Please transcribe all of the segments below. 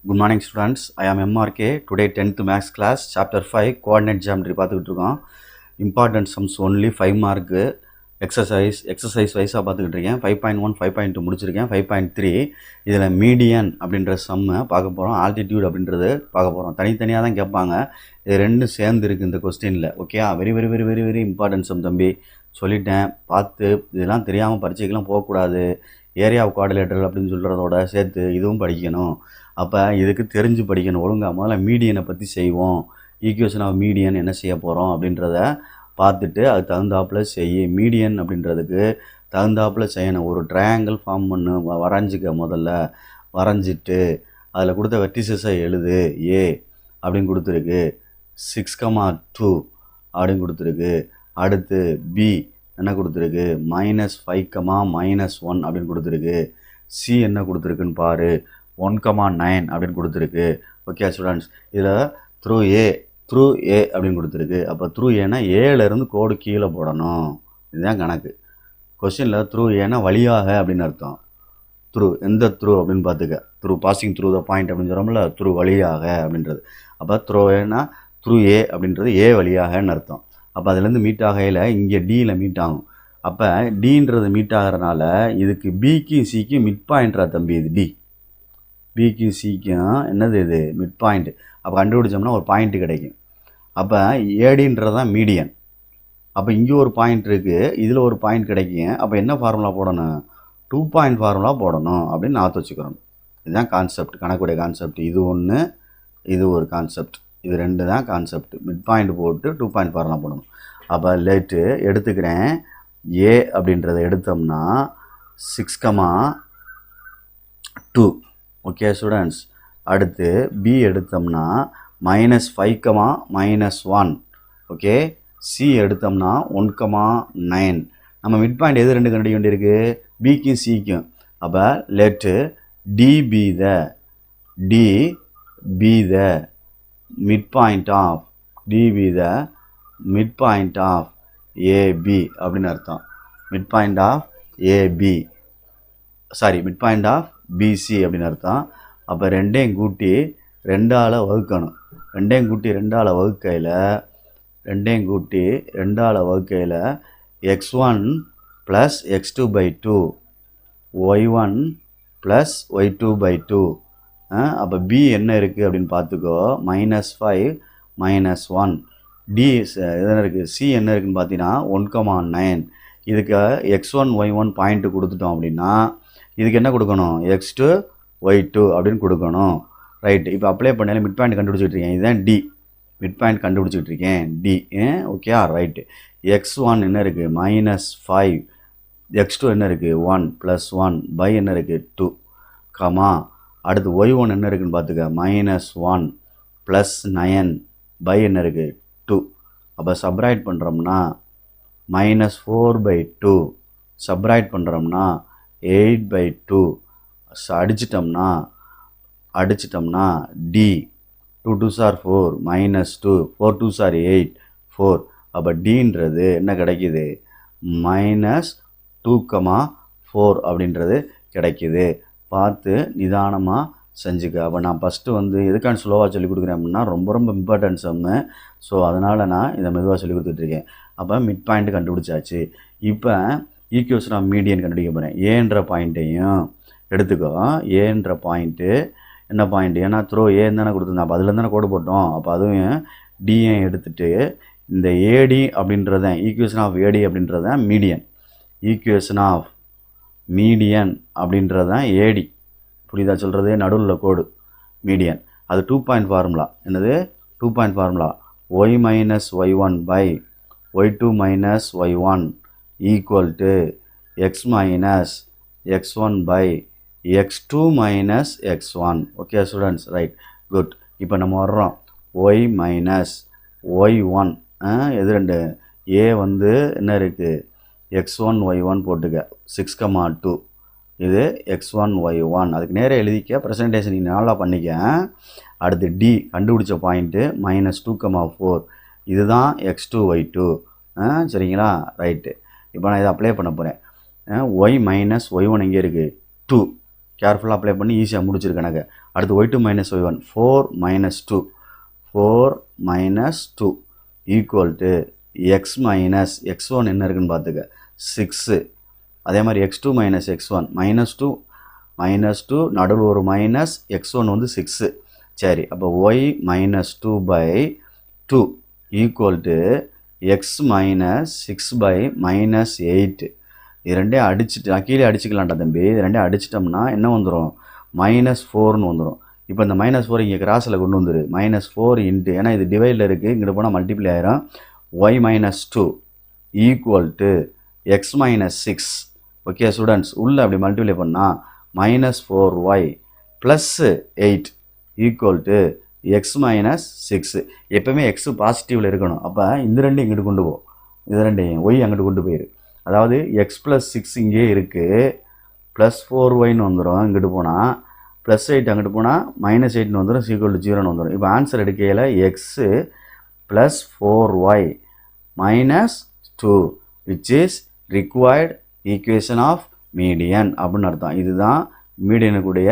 Good morning students. I am MRK. Today 10th Maths class chapter 5 coordinate geometry பார்த்துக்கிட்டு இருக்கோம். Important sums only 5 mark exercise வைஸாக பார்த்துக்கிட்டு இருக்கேன். 5.1 5.2 முடிச்சிருக்கேன். 5.3 இதில் மீடியன் அப்படின்ற சம்மை பார்க்க போகிறோம். ஆல்டிடியூட் அப்படின்றது பார்க்க போகிறோம். தனித்தனியாக தான் கேட்பாங்க. இது ரெண்டும் சேர்ந்து இருக்குது இந்த கொஸ்டினில். Okay, very very very very very important sum தம்பி. சொல்லிட்டேன், பார்த்து இதெல்லாம் தெரியாமல் பரீட்சைக்கெல்லாம் போகக்கூடாது. ஏரியா ஆஃப் குவாட்ரிலேட்டரல் அப்படின்னு சொல்கிறதோட சேர்த்து இதுவும் படிக்கணும். அப்போ இதுக்கு தெரிஞ்சு படிக்கணும். ஒழுங்காக முதல்ல மீடியனை பற்றி செய்வோம். ஈக்குவேஷன் ஆஃப் மீடியன் என்ன செய்ய போகிறோம் அப்படின்றத பார்த்துட்டு அதுக்கு தகுந்தாப்பில் மீடியன் அப்படின்றதுக்கு தகுந்தாப்பில் செய்யணும். ஒரு ட்ரையாங்கிள் ஃபார்ம் பண்ணு, வரைஞ்சிக்க. முதல்ல வரைஞ்சிட்டு அதில் கொடுத்த வெர்டிசஸை எழுது. ஏ அப்படின்னு கொடுத்துருக்கு, 6,2 அப்படின்னு கொடுத்துருக்கு. அடுத்து பி என்ன கொடுத்துருக்கு, -5,-1 அப்படின்னு கொடுத்துருக்கு. சி என்ன கொடுத்துருக்குன்னு பாரு, 1,9 அப்படின்னு கொடுத்துருக்கு. ஓகே ஸ்டூடெண்ட்ஸ், இதில் த்ரூ ஏ அப்படின்னு கொடுத்துருக்கு. அப்போ த்ரூ ஏன்னா ஏலேருந்து கோடு கீழே போடணும். இதுதான் கணக்கு. கொஸ்டினில் த்ரூ ஏன்னா வழியாக அப்படின்னு அர்த்தம். த்ரூ எந்த த்ரூ அப்படின்னு பார்த்துக்க. Through passing through the point அப்படின்னு சொல்கிறோம்ல, த்ரூ வழியாக அப்படின்றது. அப்போ த்ரூ ஏன்னா த்ரூ ஏ அப்படின்றது ஏ வழியாகன்னு அர்த்தம். அப்போ அதுலேருந்து மீட் ஆகையில் இங்கே டியில் மீட் ஆகும். அப்போ டின்றது மீட் ஆகிறதுனால இதுக்கு பிக்கும் சிக்கும் மிட் பாயிண்ட்ரா தம்பி. இது பிக்கும் சிக்கும் என்னது, இது மிட் பாயிண்ட். அப்போ கண்டுபிடிச்சோம்னா ஒரு பாயிண்ட்டு கிடைக்கும். அப்போ ஏடின்றது தான் மீடியன். அப்போ இங்கே ஒரு பாயிண்ட் இருக்குது, இதில் ஒரு பாயிண்ட் கிடைக்கும். அப்போ என்ன ஃபார்முலா போடணும், 2 பாயிண்ட் ஃபார்முலா போடணும் அப்படின்னு நான் வச்சுக்கிறோம். இதுதான் கான்செப்ட், கணக்குடைய கான்செப்ட். இது ஒன்று, இது ஒரு கான்செப்ட். இது ரெண்டு தான் கான்செப்ட். மிட் பாயிண்ட் போட்டு 2 பாயிண்ட் ஃபார்முலா போடணும். அப்போ லேட்டு எடுத்துக்கிறேன். ஏ அப்படின்றத எடுத்தோம்னா 6,2. Okay students. அடுத்து பி எடுத்தோம்னா -5,-1. ஓகே, சி எடுத்தோம்னா 1,9. நம்ம மிட் பாயிண்ட் எது ரெண்டு கண்டுபிடிக்க வேண்டியிருக்கு, பிக்கும் சிக்கும். அப்போ let D be the mid point of A B அப்படின்னு அர்த்தம். Mid point of A B, sorry, mid point of B C அப்படின்னு அர்த்தம். அப்போ ரெண்டையும் கூட்டி 2ஆல் வகுக்கணும். ரெண்டையும் கூட்டி 2ஆல் வகுக்கையில் x1 + x2/2 y1 + y2/2. அப்போ பி என்ன இருக்குது அப்படின்னு பார்த்துக்கோ, -5 -1. டி எதனா இருக்குது, சி என்ன இருக்குதுன்னு பார்த்தீங்கன்னா 1,9. இதுக்கு x1 y1 பாயிண்ட்டு கொடுத்துட்டோம் அப்படின்னா இதுக்கு என்ன கொடுக்கணும், x2 y2 அப்படின்னு கொடுக்கணும். ரைட்டு. இப்போ அப்ளை பண்ணாலும் மிட் பாயிண்ட் கண்டுபிடிச்சிட்டு இருக்கேன். இதுதான் டி, மிட் பாயிண்ட் கண்டுபிடிச்சிட்டு இருக்கேன். D okay right. x1 என்ன இருக்குது, -5. x2 என்ன இருக்குது, 1 + 1 பை என்ன இருக்குது, 2, கமா. அடுத்து y1 என்ன இருக்குதுன்னு பார்த்துக்க, -1 + 9 பை என்ன இருக்குது, 2. அப்போ சப்ராக்ட் பண்ணுறோம்னா -4/2, சப்ராக்ட் பண்ணுறோம்னா 8/2. அடிச்சிட்டோம்னா D 2 2s are 4 -2, 4 2s are 8, 4. அப்போ டின்றது என்ன கிடைக்கிது, -2,4 அப்படின்றது கிடைக்கிது. பார்த்து நிதானமாக செஞ்சுக்க. அப்போ நான் ஃபஸ்ட்டு எதுக்கான ஸ்லோவாக சொல்லி கொடுக்குறேன் அப்படின்னா ரொம்ப ரொம்ப இம்பார்ட்டன்ட் சம்மு. ஸோ அதனால் நான் இதை மெதுவாக சொல்லி கொடுத்துட்ருக்கேன். அப்போ மிட் பாயிண்ட்டு கண்டுபிடிச்சாச்சு. இப்போ ஈக்குவேஷன் ஆஃப் மீடியன் கண்டுபிடிக்க போகிறேன். ஏன்ற பாயிண்ட்டையும் எடுத்துக்கோ. ஏன்ற பாயிண்ட்டு என்ன பாயிண்ட், ஏன்னா த்ரோ ஏன்னு தானே கொடுத்துருந்தேன். அப்போ அதுலேருந்து தானே கோடு போட்டோம். அப்போ அதுவும் டிஏ எடுத்துகிட்டு இந்த ஏடி அப்படின்றதான் ஈக்குவேஷன் ஆஃப் ஏடி அப்படின்றதான் மீடியன். ஈக்குவேஷன் ஆஃப் மீடியன் அப்படின்றதான் ஏடி. புரியுதா சொல்கிறது, நடுவில் கோடு மீடியன். அது 2 பாயிண்ட் ஃபார்முலா. என்னது 2 point formula, y - y1 / y2 - y1 = x - x1 / x2 - x1. Okay students, right, good. இப்போ நம்ம வர்றோம் y - y1. எது ரெண்டு, ஏ என்ன இருக்குது, x1 y1 போட்டுக்க, 6,2. இது x1 y1. அதுக்கு நேராக எழுதிக்க. ப்ரெசன்டேஷன் நீ நல்லா பண்ணிக்க. அடுத்து டி கண்டுபிடிச்ச பாயிண்ட்டு -2,4. இதுதான் x2 y2. சரிங்களா, ரைட்டு. இப்போ நான் இதை அப்ளை பண்ண போகிறேன். y - y1 எங்கே இருக்குது, 2. கேர்ஃபுல்லாக அப்ளை பண்ணி ஈஸியாக முடிச்சிருக்கேன் எனக்கு. அடுத்து y2 minus y1 4 minus 2 equal to X minus x1 என்ன இருக்குன்னு பார்த்துக்க 6. அதே மாதிரி x2 மைனஸ் x1 -2 நடுவில் ஒரு மைனஸ் x1 வந்து 6. சரி, அப்போ y minus 2/2 equal to X minus 6/-8. இது ரெண்டையும் அடிச்சுட்டு கீழே அடிச்சுக்கலாம்டா தம்பி. இது ரெண்டையும் அடிச்சிட்டோம்னா என்ன வந்துடும், -4ன்னு வந்துடும். இப்போ இந்த -4 இங்கே கிராஸில் கொண்டு வந்துரு. -4 இன்ட்டு, ஏன்னா இது டிவைடில் இருக்குது, இங்கிட்டு போனால் மல்டிப்ளை ஆயிரும். y minus 2 equal to X minus 6. Okay students, உள்ளே அப்படி மல்டிப்ளை பண்ணால் -4y plus 8 equal to X minus 6. எப்போவுமே எக்ஸு பாசிட்டிவில் இருக்கணும். அப்போ இந்த ரெண்டையும் இங்கிட்டு கொண்டு போ, இது ரெண்டையும் ஒய் அங்கிட்டு கொண்டு போயிரு. அதாவது எக்ஸ் ப்ளஸ் 6 இங்கே இருக்குது, ப்ளஸ் 4yன்னு வந்துடும். இங்கிட்டு போனால் ப்ளஸ் 8, அங்கிட்டு போனால் -8ன்னு வந்துடும், ஈக்குவல் டு 0ன்னு வந்துடும். இப்போ ஆன்சர் எடுக்கையில் x plus 4y minus 2 which is required equation of median அப்படின்னு அர்த்தம். இதுதான் மீடியனுக்குடைய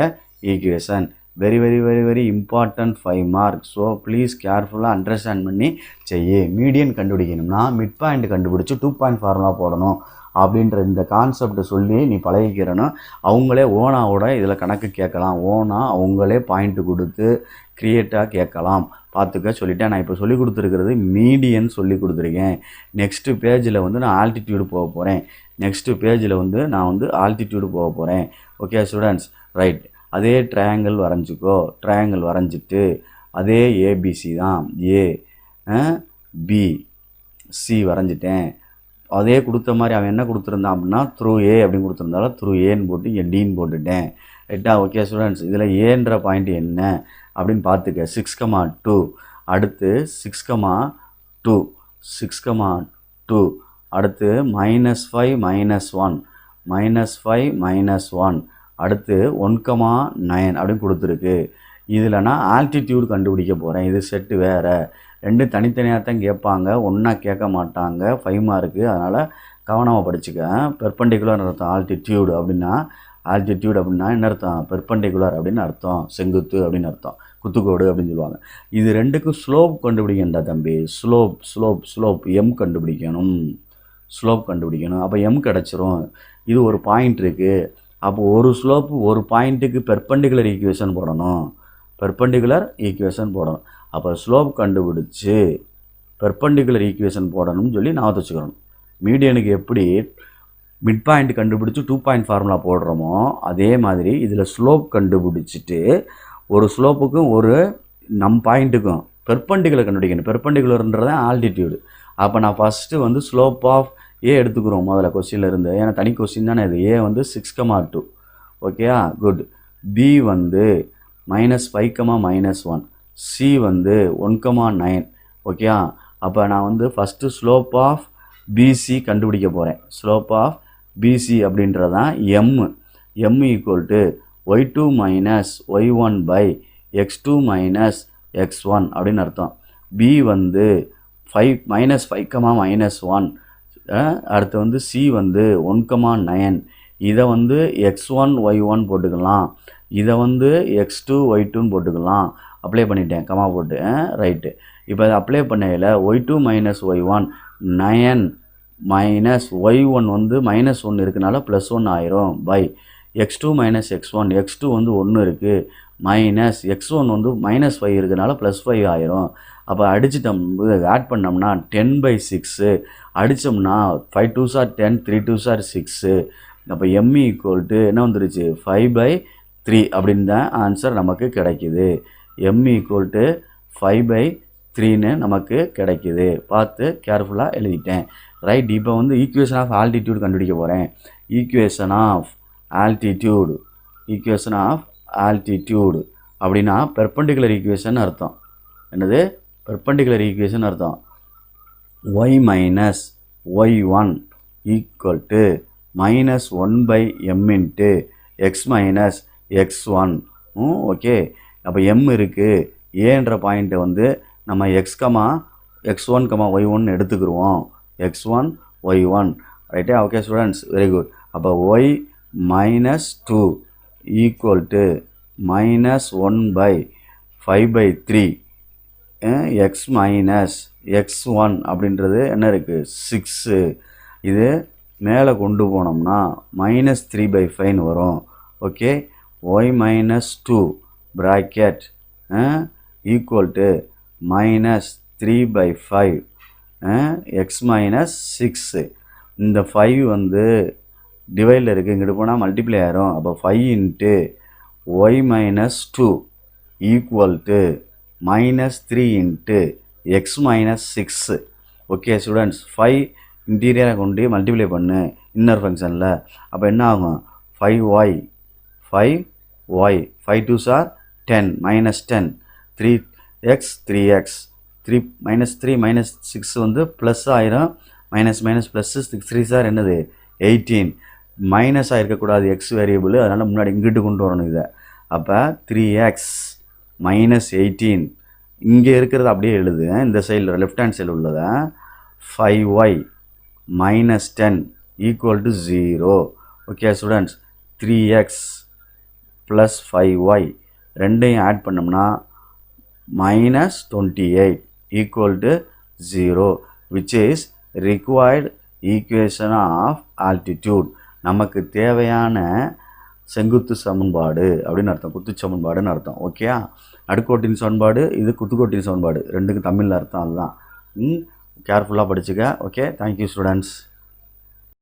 equation. Very very very very important 5 mark. So please கேர்ஃபுல்லாக அண்டர்ஸ்டாண்ட் பண்ணி செய்ய. மீடியன் கண்டுபிடிக்கணும்னா மிட் பாயிண்ட் கண்டுபிடிச்சி 2 பாயிண்ட் ஃபார்முலா போடணும் அப்படின்ற இந்த கான்செப்டை சொல்லி நீ பழகிக்கிறனும். அவங்களே ஓனாவோட இதில் கணக்கு கேட்கலாம். ஓனாக அவங்களே பாயிண்ட்டு கொடுத்து க்ரியேட்டாக கேட்கலாம். பார்த்துக்க சொல்லிட்டேன். நான் இப்போ சொல்லி கொடுத்துருக்கிறது மீடியன் சொல்லி கொடுத்துருக்கேன். நெக்ஸ்ட்டு பேஜில் வந்து நான் ஆல்டிடியூடு போக போகிறேன். நெக்ஸ்ட்டு பேஜில் வந்து நான் வந்து ஆல்டிடியூடு போக போகிறேன். Okay students, right. அதே ட்ரையாங்கிள் வரைஞ்சிக்கோ. ட்ரையாங்கிள் வரைஞ்சிட்டு அதே ஏபிசி தான், ஏ பி சி வரைஞ்சிட்டேன். அதே கொடுத்த மாதிரி அவன் என்ன கொடுத்துருந்தான் அப்படின்னா த்ரூ ஏ அப்படின்னு கொடுத்துருந்தாலும் த்ரூ ஏன்னு போட்டு இங்கே டீன்னு போட்டுட்டேன். ரைட்டா? ஓகே ஸ்டூடெண்ட்ஸ், இதில் ஏன்ற பாயிண்ட் என்ன அப்படின்னு பார்த்துக்க. 6,2 அடுத்து 6,2 6,2 அடுத்து -5 -1 அடுத்து 1,9 அப்படின்னு கொடுத்துருக்கு. இதில் நான் ஆல்டிடியூட் கண்டுபிடிக்க போகிறேன். இது செட்டு வேறு, ரெண்டும் தனித்தனியாக தான் கேட்பாங்க, ஒன்றா கேட்க மாட்டாங்க. 5 மார்க்கு, அதனால் கவனமாக படிச்சுக்க. பெர்பெண்டிகுலர் அர்த்தம் ஆல்டிடியூடு அப்படின்னா. ஆல்டிடியூட் அப்படின்னா என்ன அர்த்தம்? பெர்பெண்டிகுலர் அப்படின்னு அர்த்தம், செங்குத்து அப்படின்னு அர்த்தம், குத்துக்கோடு அப்படின்னு சொல்லுவாங்க. இது ரெண்டுக்கும் ஸ்லோப் கண்டுபிடிக்கண்டா தம்பி. ஸ்லோப் எம் கண்டுபிடிக்கணும். ஸ்லோப் கண்டுபிடிக்கணும். அப்போ எம் கிடச்சிரும். இது ஒரு பாயிண்ட் இருக்குது. அப்போ ஒரு ஸ்லோப்பு ஒரு பாயிண்ட்டுக்கு பெர்பெண்டிகுலர் ஈக்குவேஷன் போடணும். அப்போ ஸ்லோப் கண்டுபிடிச்சி பெர்பெண்டிகுலர் ஈக்குவேஷன் போடணும்னு சொல்லி நான் வச்சுக்கிறோம். மீடியனுக்கு எப்படி மிட் பாயிண்ட் கண்டுபிடிச்சி 2 பாயிண்ட் ஃபார்முலா போடுறோமோ அதே மாதிரி இதில் ஸ்லோப் கண்டுபிடிச்சிட்டு ஒரு ஸ்லோப்புக்கும் ஒரு பாயிண்ட்டுக்கும் பெர்பெண்டிகுலர் கண்டுபிடிக்கணும். பெர்பெண்டிகுலர்ன்றதான் ஆல்டிடியூடு. அப்போ நான் ஃபஸ்ட்டு வந்து ஸ்லோப் ஆஃப் ஏ எடுத்துக்கிறோம் முதல்ல கொஸ்டினில் இருந்து. ஏன்னா தனி கொஸ்டின் தானே இது. ஏ வந்து 6,2 ஓகேயா, குட். பி வந்து -5, -1 சி வந்து 1,9 ஓகேயா. அப்போ நான் வந்து ஃபஸ்ட்டு ஸ்லோப் ஆஃப் பிசி கண்டுபிடிக்க போகிறேன். ஸ்லோப் ஆஃப் பிசி அப்படின்றதான் M equal to y2 minus y1/x2 minus x1 அப்படின்னு அர்த்தம். பி வந்து -5, அடுத்து வந்து சி வந்து 1,9. இதை வந்து x1 y1 போட்டுக்கலாம், இதை வந்து x2 y2ன்னு போட்டுக்கலாம். அப்ளை பண்ணிட்டேன் கமா போட்டு. ரைட்டு. இப்போ அதை அப்ளை பண்ணையில் y2 minus y1 9 minus y1 வந்து -1 இருக்கனால +1 ஆயிரும் by x2 minus x1 x2 வந்து 1 இருக்குது மைனஸ் x1 வந்து -5 இருக்கனால +5 ஆயிரும். அப்போ அடிச்சிட்டோம், ஆட் பண்ணோம்னா 10/6 அடித்தோம்னா 5 2s are 10 3 2s are 6. அப்போ எம் ஈக்குவல் டு என்ன வந்துருச்சு 5/3 அப்படின்னு தான் ஆன்சர் நமக்கு கிடைக்குது. எம் ஈக்குவல் டு 5/3ன்னு நமக்கு கிடைக்குது. பார்த்து கேர்ஃபுல்லாக எழுதிட்டேன். ரைட். இப்போ வந்து ஈக்குவேஷன் ஆஃப் ஆல்டிடியூட் கண்டுபிடிக்க போகிறேன். ஈக்குவேஷன் ஆஃப் ஆல்டிடியூடு அப்படின்னா பெர்பெண்டிகுலர் ஈக்குவேஷன் அர்த்தம். என்னது? பெர்பெண்டிகுலர் ஈக்குவேஷன் அர்த்தம். y minus y1 equal to -1/m into X minus x1. Okay. அப்போ எம் இருக்குது. ஏன்ற பாயிண்ட்டை வந்து நம்ம x1, y1 எடுத்துக்கிடுவோம். x1 y1 ரைட்டா? Okay students, very good. அப்போ y -2 equal to -1/5/3 X minus x1 அப்படின்றது என்ன இருக்குது 6. இது மேலே கொண்டு போனோம்னா -3/5 வரும். Okay, y - 2 bracket equal to -3/5 X minus 6. இந்த 5 வந்து டிவைடில் இருக்குது, இங்கிட்டு போனால் மல்டிப்ளை ஆயிரும். அப்போ 5 × y - 2 equal to -3 × x - 6. Okay students, 5 இன்டீரியரை கொண்டு மல்டிப்ளை பண்ணு இன்னர் ஃபங்க்ஷனில். அப்போ என்ன ஆகும்? 5y 5 2s are 10 -10 3x 3x 3 -6 வந்து ப்ளஸ் ஆயிரும். மைனஸ் +6 3s are என்னது 18. மைனஸ் ஆகிருக்கக்கூடாது எக்ஸ் வேரியபிள், அதனால் முன்னாடி இங்கிட்டு கொண்டு வரணும் இதை. அப்போ 3x - 18 இங்கே இருக்கிறது அப்படியே எழுது. இந்த சைடில் லெஃப்ட் ஹேண்ட் சைடில் உள்ளதை 5y - 10 equal to 0. Okay students, 3x + 5y ரெண்டையும் ஆட் பண்ணோம்னா -28 equal to 0, which is required equation of altitude. நமக்கு தேவையான செங்குத்து சமன்பாடு அப்படின்னு அர்த்தம், குத்து சமன்பாடுன்னு அர்த்தம். ஓகே, நடுக்கோட்டின் சமன்பாடு, இது குத்துக்கோட்டின் சமன்பாடு, ரெண்டுக்கும் தமிழில் அர்த்தம் அதுதான். கேர்ஃபுல்லாக படிச்சுக்க. Okay, thank you students.